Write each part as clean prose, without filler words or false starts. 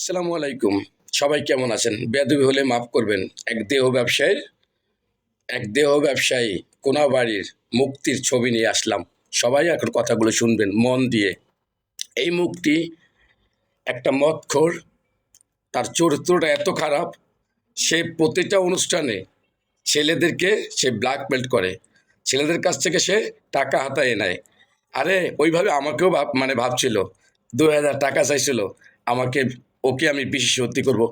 আসসালামু আলাইকুম। সবাই কেমন আছেন? বেয়াদবি হলে মাফ করবেন। এক দেহ ব্যবসায়ী কোনাবাড়ির মুক্তির ছবি নিয়ে আসলাম। সবাই এখন কথাগুলো শুনবেন মন দিয়ে। এই মুক্তি একটা মদখোর। তার চরিত্রটা এত খারাপ, সে প্রতিটা অনুষ্ঠানে ছেলেদেরকে সে ব্ল্যাকমেল করে। ছেলেদের কাছ থেকে সে টাকা হাতায় নেয়। আরে ওইভাবে আমাকেও ভাবছিল, ২,০০০ টাকা চাইছিল আমাকে, ওকে আমি বিশেষ সত্যি করব।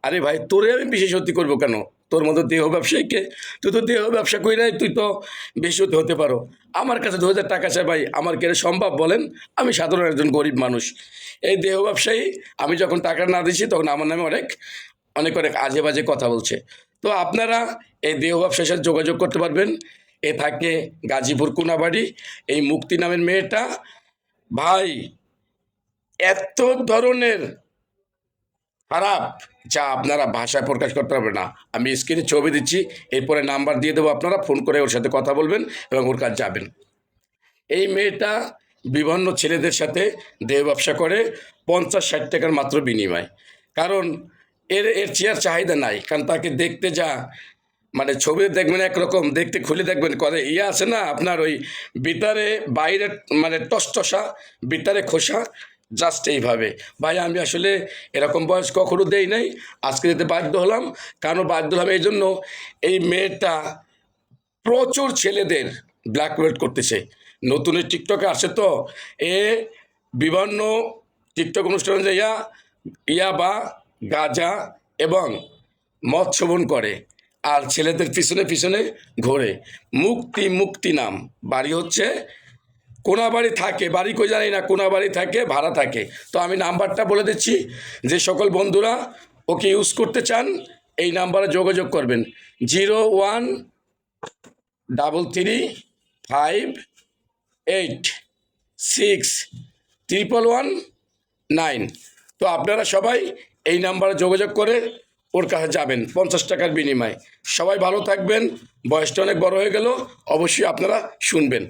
আরে ভাই, তোরে আমি বিশেষ সত্যি করবো কেন? তোর মতো দেহ ব্যবসায়ীকে, তুই তো দেহ ব্যবসা কইরাই তুই তো বেশি হতে পারো। আমার কাছে ২,০০০ টাকা চাই ভাই, আমার কি এটা সম্ভব বলেন? আমি সাধারণ একজন গরিব মানুষ। এই দেহ ব্যবসায়ী আমি যখন টাকা না দিচ্ছি তখন আমার নামে অনেক অনেক অনেক আজে বাজে কথা বলছে। তো আপনারা এই দেহ ব্যবসার সাথে যোগাযোগ করতে পারবেন। এ থাকে গাজীপুর কোনাবাড়ি। এই মুক্তি নামের মেয়েটা ভাই এত ধরনের খারাপ, যা আপনারা ভাষায় প্রকাশ করতে পারবেন না। আমি স্ক্রিনে ছবি দিচ্ছি, এরপরে নাম্বার দিয়ে দেবো, আপনারা ফোন করে ওর সাথে কথা বলবেন এবং ওর কাছে যাবেন। এই মেয়েটা বিভিন্ন ছেলেদের সাথে দেহ ব্যবসা করে ৫০-৬০ টাকার মাত্র বিনিময়। কারণ এর এর চেয়ার চাহিদা নাই, কারণ তাকে দেখতে যা ছবি দেখবেন একরকম, দেখতে খুলে দেখবেন করে ইয়ে আছে না আপনার, ওই ভিতরে বাইরে টসটসা, ভিতরে খোসা, জাস্ট এইভাবে। ভাই আমি আসলে এরকম বয়স কখনো দেই নাই, আজকে যেতে বাধ্য হলাম। কেন বাধ্য হলাম? এই জন্য, এই মেয়েটা প্রচুর ছেলেদের ব্ল্যাকমেল করতেছে। নতুন টিকটকে আসে তো, এ বিভিন্ন টিকটক অনুষ্ঠানে যাইয়া ইয়াবা, গাঁজা এবং মদ সেবন করে আর ছেলেদের পিছনে পিছনে ঘোরে। মুক্তি মুক্তি নাম, বাড়ি হচ্ছে কোনাবাড়ি, থাকে বাড়ি কই জানি না, কোনাবাড়ি থাকে, ভাড়া থাকে। তো আমি নাম্বারটা বলে দিচ্ছি, যে সকল বন্ধুরা ওকে ইউজ করতে চান এই নাম্বারে যোগাযোগ করবেন। 01-586-111-9। তো আপনারা সবাই এই নাম্বারে যোগাযোগ করে ওর কাছে যাবেন ৫০ টাকার বিনিময়ে। সবাই ভালো থাকবেন। বয়সটা অনেক বড় হয়ে গেল, অবশ্যই আপনারা শুনবেন।